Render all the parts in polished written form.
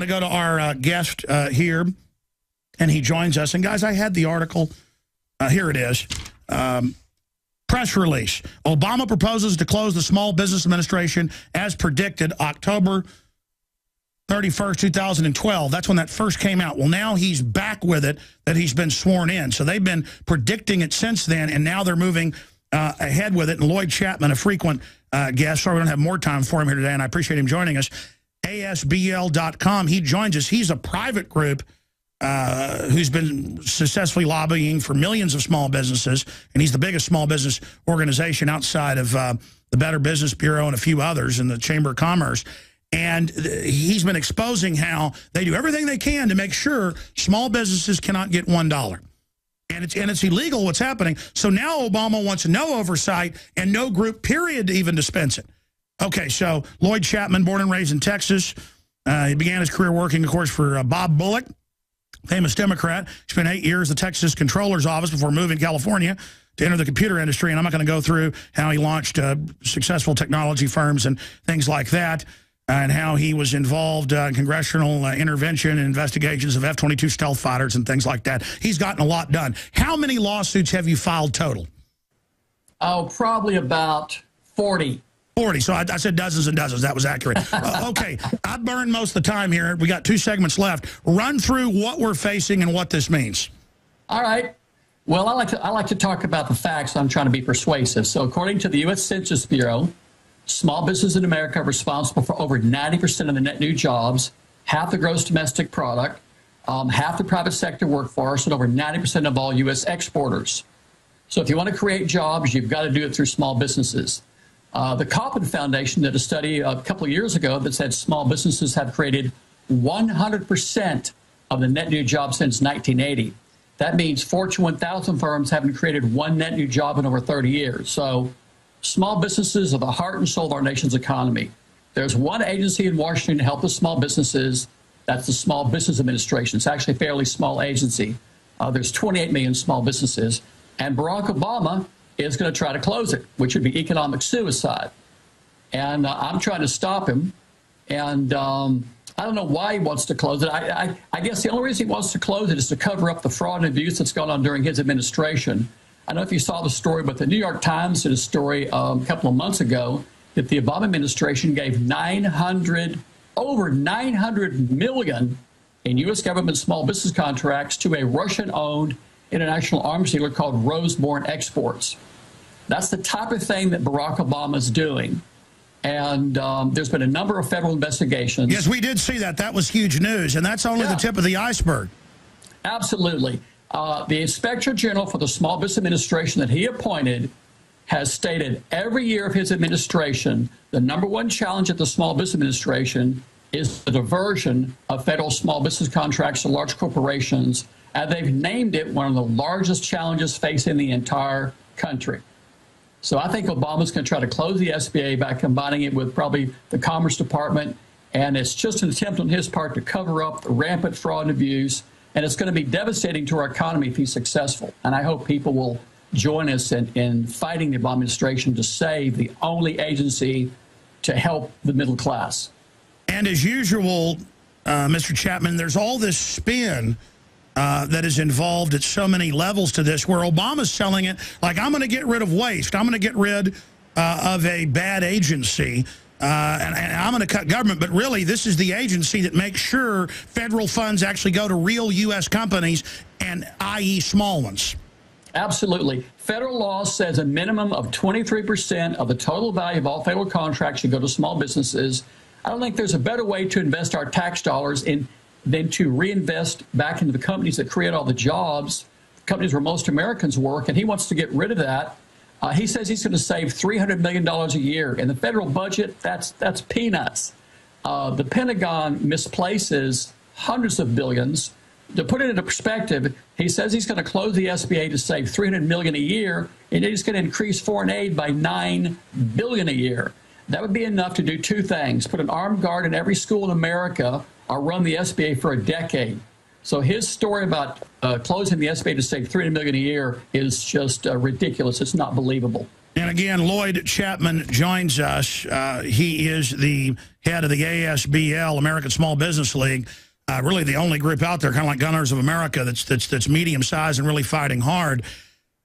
to go to our guest here, and he joins us. And, guys, I had the article. Here it is. Press release. Obama proposes to close the Small Business Administration as predicted October 31st, 2012. That's when that first came out. Well, now he's back with it, that he's been sworn in. So they've been predicting it since then, and now they're moving ahead with it. And Lloyd Chapman, a frequent guest, sorry we don't have more time for him here today, and I appreciate him joining us, ASBL.com. He joins us. He's a private group who's been successfully lobbying for millions of small businesses, and he's the biggest small business organization outside of the Better Business Bureau and a few others in the Chamber of Commerce. And he's been exposing how they do everything they can to make sure small businesses cannot get $1. And it's illegal what's happening. So now Obama wants no oversight and no group period to even dispense it. Okay, so Lloyd Chapman, born and raised in Texas. He began his career working, of course, for Bob Bullock, famous Democrat. He spent 8 years in the Texas Comptroller's office before moving to California to enter the computer industry. And I'm not going to go through how he launched successful technology firms and things like that, and how he was involved in congressional intervention and investigations of F-22 stealth fighters and things like that. He's gotten a lot done. How many lawsuits have you filed total? Oh, probably about 40. 40. So I said dozens and dozens. That was accurate. Okay, I burned most of the time here. We got 2 segments left. Run through what we're facing and what this means. All right. Well, I like to talk about the facts. I'm trying to be persuasive. So according to the U.S. Census Bureau, small businesses in America are responsible for over 90% of the net new jobs, half the gross domestic product, half the private sector workforce, and over 90% of all U.S. exporters. So if you want to create jobs, you've got to do it through small businesses. The Kauffman Foundation did a study a couple of years ago that said small businesses have created 100% of the net new jobs since 1980. That means Fortune 1000 firms haven't created one net new job in over 30 years. So small businesses are the heart and soul of our nation's economy. There's one agency in Washington to help the small businesses. That's the Small Business Administration. It's actually a fairly small agency. There's 28 million small businesses. And Barack Obama is going to try to close it, which would be economic suicide. And I'm trying to stop him. And I don't know why he wants to close it. I guess the only reason he wants to close it is to cover up the fraud and abuse that's gone on during his administration. I don't know if you saw the story, but the New York Times did a story a couple of months ago that the Obama administration gave over 900 million in U.S. government small business contracts to a Russian-owned international arms dealer called Roseborn Exports. That's the type of thing that Barack Obama is doing. And there's been a number of federal investigations. Yes, we did see that. That was huge news, and that's only the tip of the iceberg. Absolutely. The Inspector General for the Small Business Administration that he appointed has stated every year of his administration, the #1 challenge at the Small Business Administration is the diversion of federal small business contracts to large corporations, and they've named it one of the largest challenges facing the entire country. So I think Obama's going to try to close the SBA by combining it with probably the Commerce Department, and it's just an attempt on his part to cover up the rampant fraud and abuse. And it's going to be devastating to our economy if he's successful. And I hope people will join us in fighting the Obama administration to save the only agency to help the middle class. And as usual, Mr. Chapman, there's all this spin that is involved at so many levels to this, where Obama's selling it like, I'm going to get rid of waste. I'm going to get rid of a bad agency. And I'm going to cut government, but really this is the agency that makes sure federal funds actually go to real U.S. companies, and i.e. small ones. Absolutely. Federal law says a minimum of 23% of the total value of all federal contracts should go to small businesses. I don't think there's a better way to invest our tax dollars than to reinvest back into the companies that create all the jobs, companies where most Americans work, and he wants to get rid of that. He says he's going to save $300 million a year. In the federal budget, that's peanuts. The Pentagon misplaces hundreds of billions. To put it into perspective, he says he's going to close the SBA to save $300 million a year, and he's going to increase foreign aid by $9 billion a year. That would be enough to do 2 things: put an armed guard in every school in America, or run the SBA for a decade. So his story about closing the SBA to save $300 million a year is just ridiculous. It's not believable. And again, Lloyd Chapman joins us. He is the head of the ASBL, American Small Business League, really the only group out there, kind of like Gunners of America, that's medium-sized and really fighting hard.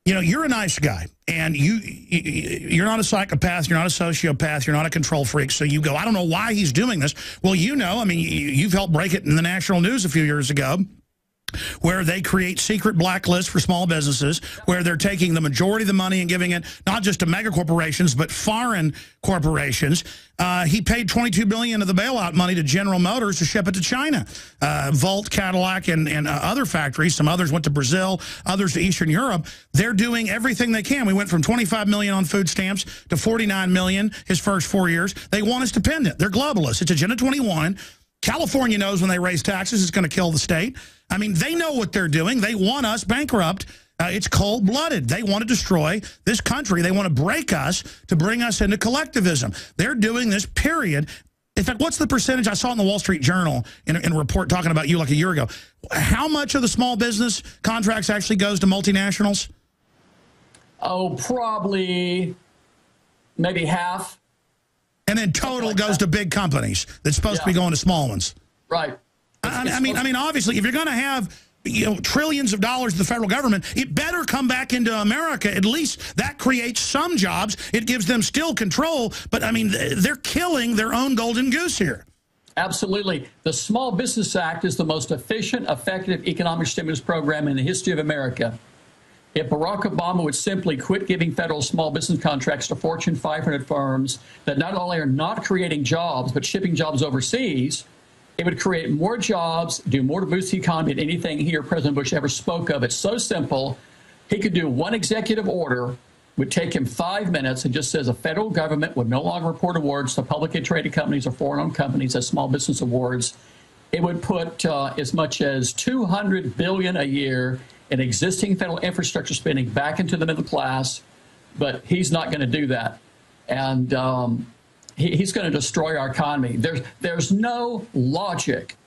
You know, you're a nice guy, and you're not a psychopath, you're not a sociopath, you're not a control freak, so you go, I don't know why he's doing this. Well, you know, I mean, you've helped break it in the national news a few years ago, where they create secret blacklists for small businesses, where they're taking the majority of the money and giving it not just to mega corporations, but foreign corporations. He paid $22 billion of the bailout money to General Motors to ship it to China. Volt, Cadillac, and other factories. Some others went to Brazil, others to Eastern Europe. They're doing everything they can. We went from $25 million on food stamps to $49 million his first 4 years. They want us dependent. They're globalists. It's Agenda 21. California knows when they raise taxes, it's going to kill the state. I mean, they know what they're doing. They want us bankrupt. It's cold-blooded. They want to destroy this country. They want to break us to bring us into collectivism. They're doing this, period. In fact, what's the percentage? I saw in the Wall Street Journal in a report talking about you like a year ago. How much of the small business contracts actually goes to multinationals? Oh, probably maybe half. And then total goes to big companies that's supposed to be going to small ones. Right. I mean, obviously, if you're going to have trillions of dollars to the federal government, it better come back into America. At least that creates some jobs. It gives them still control. But, I mean, they're killing their own golden goose here. Absolutely. The Small Business Act is the most efficient, effective economic stimulus program in the history of America. If Barack Obama would simply quit giving federal small business contracts to Fortune 500 firms that not only are not creating jobs, but shipping jobs overseas, it would create more jobs, do more to boost the economy than anything he or President Bush ever spoke of. It's so simple. He could do one executive order, would take him 5 minutes, and just says a federal government would no longer report awards to publicly traded companies or foreign-owned companies as small business awards. It would put as much as $200 billion a year in existing federal infrastructure spending back into the middle class, but he's not going to do that. And he's going to destroy our economy. There's no logic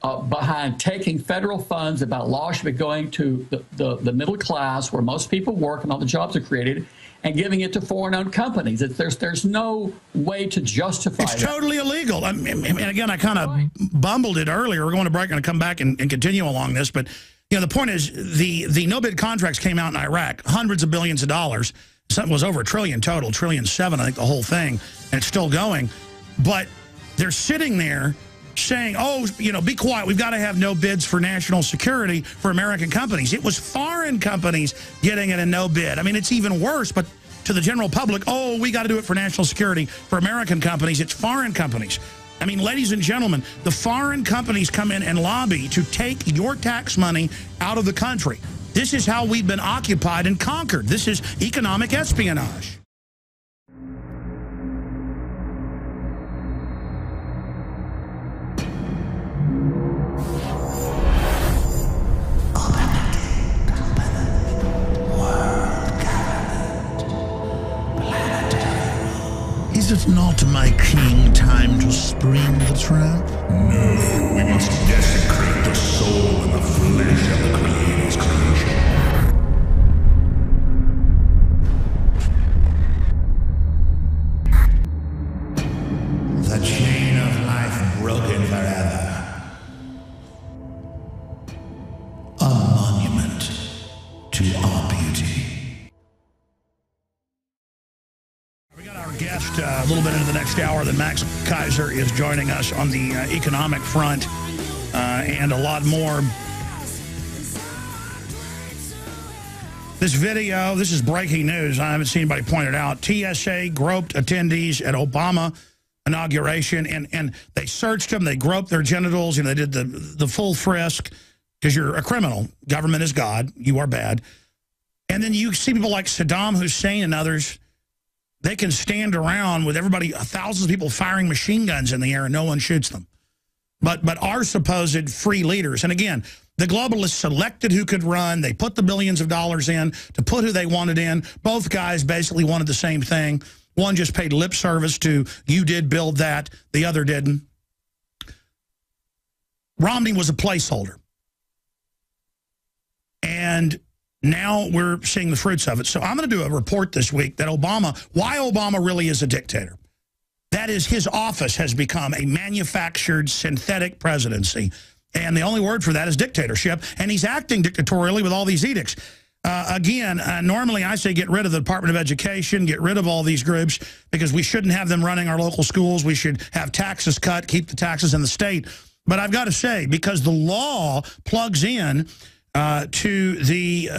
behind taking federal funds about law should be going to the middle class where most people work and all the jobs are created, and giving it to foreign-owned companies. There's no way to justify It's that. totally illegal. And again, I kind of bumbled it earlier. We're going to break and come back and continue along this, but you know, the point is the no-bid contracts came out in Iraq, hundreds of billions of dollars. Something was over $1 trillion total, $1.7 trillion, I think, the whole thing, and it's still going. But they're sitting there saying, oh, you know, be quiet. We've got to have no bids for national security for American companies. It was foreign companies getting it in no bid. I mean, it's even worse, but to the general public, oh, we got to do it for national security. For American companies, it's foreign companies. I mean, ladies and gentlemen, the foreign companies come in and lobby to take your tax money out of the country. This is how we've been occupied and conquered. This is economic espionage. Is it not, my king, time to spring the trap? No, we must desecrate the soul and the flesh of the Creator's creation. The chain of life broken forever. A monument to our beauty. We got our guest a little bit into the next hour. Then Max Kaiser is joining us on the economic front and a lot more. This video, this is breaking news. I haven't seen anybody point it out. TSA groped attendees at Obama inauguration, and they searched them. They groped their genitals. You know, they did the full frisk because you're a criminal. Government is God. You are bad. And then you see people like Saddam Hussein and others. They can stand around with everybody, thousands of people firing machine guns in the air and no one shoots them. But our supposed free leaders, and again, the globalists selected who could run. They put the billions of dollars in to put who they wanted in. Both guys basically wanted the same thing. One just paid lip service to, you did build that. The other didn't. Romney was a placeholder. And now we're seeing the fruits of it. So I'm going to do a report this week that why Obama really is a dictator. That is, his office has become a manufactured synthetic presidency. And the only word for that is dictatorship. And he's acting dictatorially with all these edicts. Normally I say get rid of the Department of Education, get rid of all these groups, because we shouldn't have them running our local schools. We should have taxes cut, keep the taxes in the state. But I've got to say, because the law plugs in to the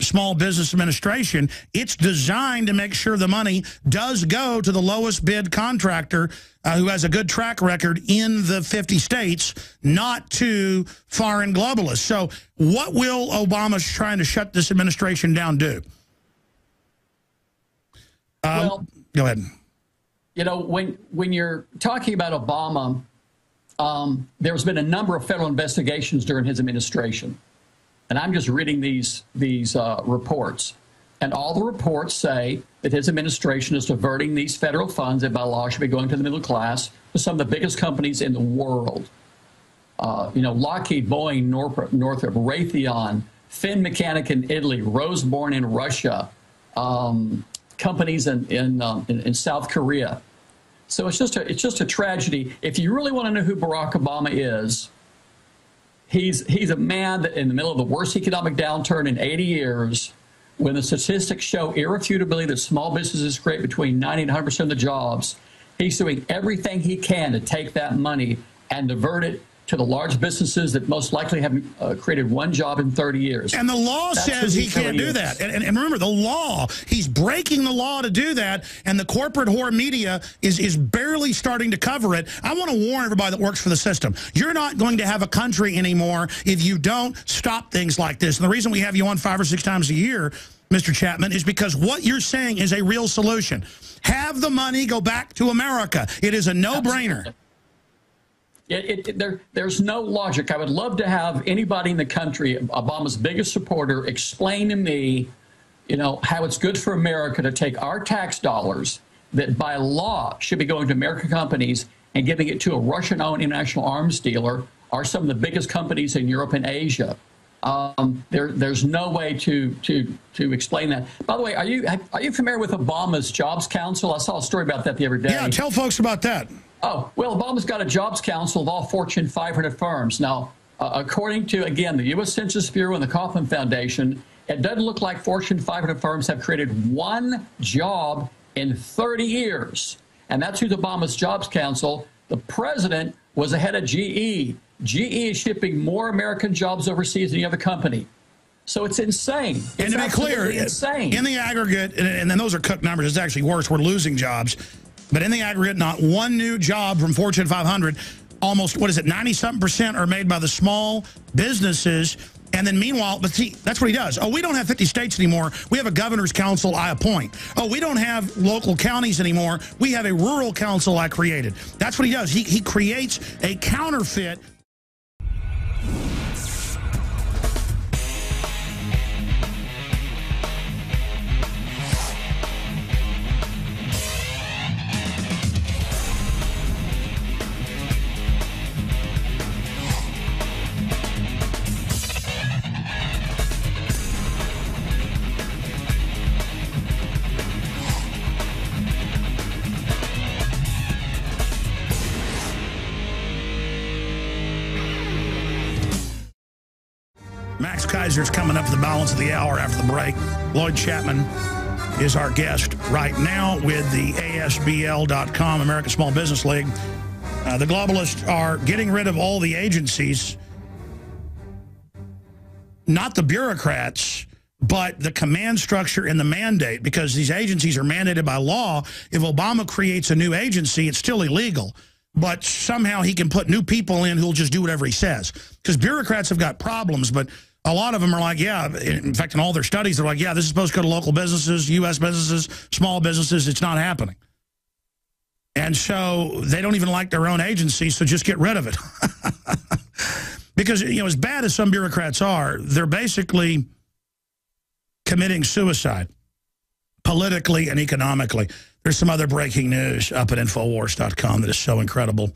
Small Business Administration, it's designed to make sure the money does go to the lowest bid contractor who has a good track record in the 50 states, not to foreign globalists. So what will Obama trying to shut this administration down do? Well, go ahead. You know, when you're talking about Obama, there's been a number of federal investigations during his administration. And I'm just reading these reports. And all the reports say that his administration is diverting these federal funds that by law should be going to the middle class to some of the biggest companies in the world. You know, Lockheed, Boeing, Northrop, Raytheon, Finmechanic in Italy, Roseborn in Russia, companies in South Korea. So it's just a tragedy. If you really want to know who Barack Obama is, he's a man that in the middle of the worst economic downturn in 80 years, when the statistics show irrefutably that small businesses create between 90 and 100% of the jobs, he's doing everything he can to take that money and divert it to the large businesses that most likely have created one job in 30 years. And the law says he can't do that. And remember, the law, he's breaking the law to do that, and the corporate whore media is barely starting to cover it. I want to warn everybody that works for the system. You're not going to have a country anymore if you don't stop things like this. And the reason we have you on 5 or 6 times a year, Mr. Chapman, is because what you're saying is a real solution. Have the money go back to America. It is a no-brainer. There's no logic. I would love to have anybody in the country, Obama's biggest supporter, explain to me, you know, how it's good for America to take our tax dollars that by law should be going to American companies and giving it to a Russian-owned international arms dealer, are some of the biggest companies in Europe and Asia. There's no way to explain that. By the way, are you familiar with Obama's Jobs Council? I saw a story about that the other day. Yeah, tell folks about that. Oh, well, Obama's got a Jobs Council of all Fortune 500 firms. Now, according to, again, the U.S. Census Bureau and the Kauffman Foundation, it doesn't look like Fortune 500 firms have created one job in 30 years. And that's who's Obama's Jobs Council. The president was the head of GE. GE is shipping more American jobs overseas than any other company. So it's insane. And to be clear, insane. In the aggregate, and then those are cooked numbers, it's actually worse. We're losing jobs. But in the aggregate, not one new job from Fortune 500. Almost, 90-something% are made by the small businesses. And then meanwhile, but see, that's what he does. Oh, we don't have 50 states anymore. We have a governor's council I appoint. Oh, we don't have local counties anymore. We have a rural council I created. That's what he does. He creates a counterfeit. Max Kaiser's coming up to the balance of the hour after the break. Lloyd Chapman is our guest right now with the ASBL.com, American Small Business League. The globalists are getting rid of all the agencies, not the bureaucrats, but the command structure and the mandate, because these agencies are mandated by law. If Obama creates a new agency, it's still illegal. But somehow he can put new people in who'll just do whatever he says. Because bureaucrats have got problems, but a lot of them are like, yeah, in fact, in all their studies, they're like, yeah, this is supposed to go to local businesses, U.S. businesses, small businesses. It's not happening. And so they don't even like their own agency, so just get rid of it. Because, you know, as bad as some bureaucrats are, they're basically committing suicide politically and economically. There's some other breaking news up at Infowars.com that is so incredible.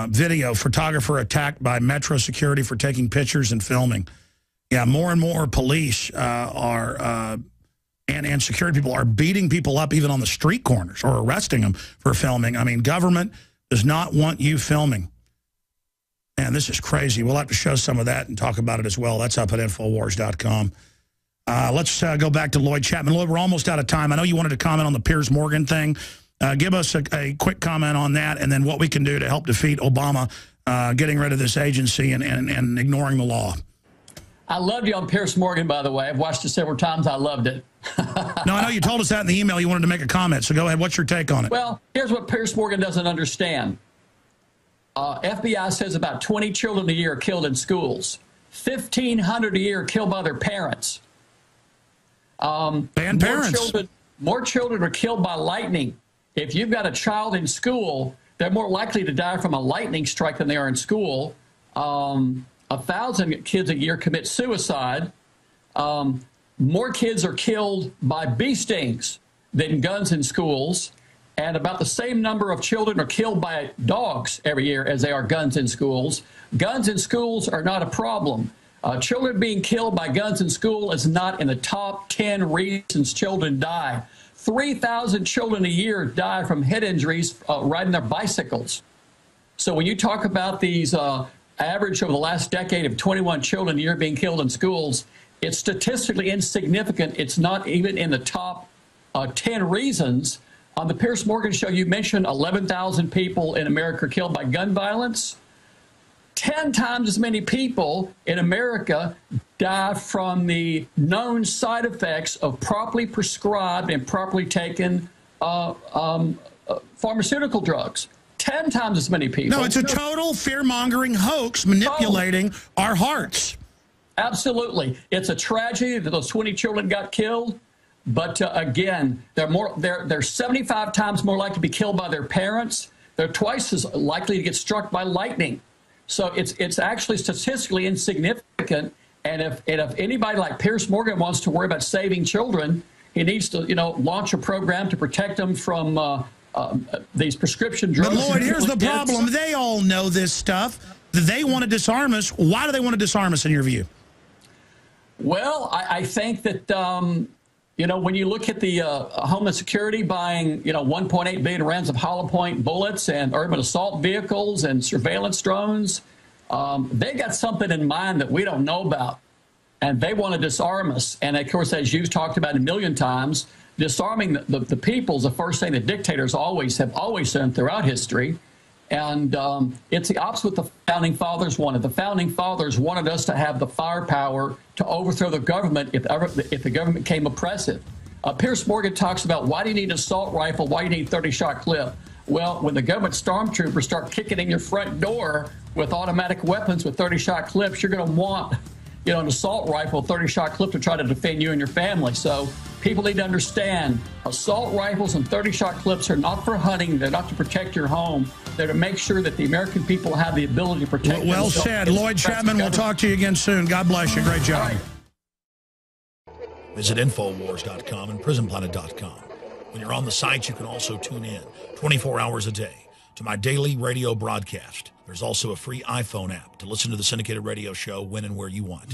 Video, photographer attacked by Metro security for taking pictures and filming Yeah, more and more police and security people are beating people up even on the street corners or arresting them for filming. I mean, government does not want you filming. And this is crazy. We'll have to show some of that and talk about it as well. That's up at Infowars.com. Let's go back to Lloyd Chapman. Lloyd, we're almost out of time. I know you wanted to comment on the Piers Morgan thing. Give us a quick comment on that and then what we can do to help defeat Obama getting rid of this agency and ignoring the law. I loved you on Piers Morgan, by the way. I've watched it several times. I loved it. No, I know you told us that in the email. You wanted to make a comment, so go ahead. What's your take on it? Well, here's what Piers Morgan doesn't understand. FBI says about 20 children a year are killed in schools. 1,500 a year are killed by their parents. More children are killed by lightning. If you've got a child in school, they're more likely to die from a lightning strike than they are in school. 1,000 kids a year commit suicide. More kids are killed by bee stings than guns in schools. And about the same number of children are killed by dogs every year as they are guns in schools. Guns in schools are not a problem. Children being killed by guns in school is not in the top 10 reasons children die. 3,000 children a year die from head injuries riding their bicycles. So when you talk about these average over the last decade of 21 children a year being killed in schools, it's statistically insignificant. It's not even in the top 10 reasons. On the Piers Morgan show, you mentioned 11,000 people in America are killed by gun violence. 10 times as many people in America die from the known side effects of properly prescribed and properly taken pharmaceutical drugs. 10 times as many people. No, it's a total fear-mongering hoax manipulating our hearts. Absolutely. It's a tragedy that those 20 children got killed. But again, they're 75 times more likely to be killed by their parents. They're twice as likely to get struck by lightning. So it's actually statistically insignificant. And if anybody like Piers Morgan wants to worry about saving children, he needs to launch a program to protect them from these prescription drugs. But Lloyd, here's the problem: they all know this stuff. They want to disarm us. Why do they want to disarm us, in your view? Well, I think that. When you look at the Homeland Security buying, 1.8 billion rounds of hollow point bullets and urban assault vehicles and surveillance drones, they got something in mind that we don't know about, and they want to disarm us. And of course, as you've talked about a million times, disarming the people is the first thing that dictators have always done throughout history. And it's the opposite what the Founding Fathers wanted. The Founding Fathers wanted us to have the firepower to overthrow the government if the government became oppressive. Piers Morgan talks about, why do you need an assault rifle? Why do you need a 30-shot clip? Well, when the government stormtroopers start kicking in your front door with automatic weapons with 30-shot clips, you're going to want an assault rifle, 30-shot clip to try to defend you and your family. So people need to understand assault rifles and 30-shot clips are not for hunting. They're not to protect your home. They're to make sure that the American people have the ability to protect themselves. Well said. Lloyd Chapman, we'll talk to you again soon. God bless you. Great job. Visit Infowars.com and PrisonPlanet.com. When you're on the site, you can also tune in 24 hours a day to my daily radio broadcast. There's also a free iPhone app to listen to the syndicated radio show when and where you want.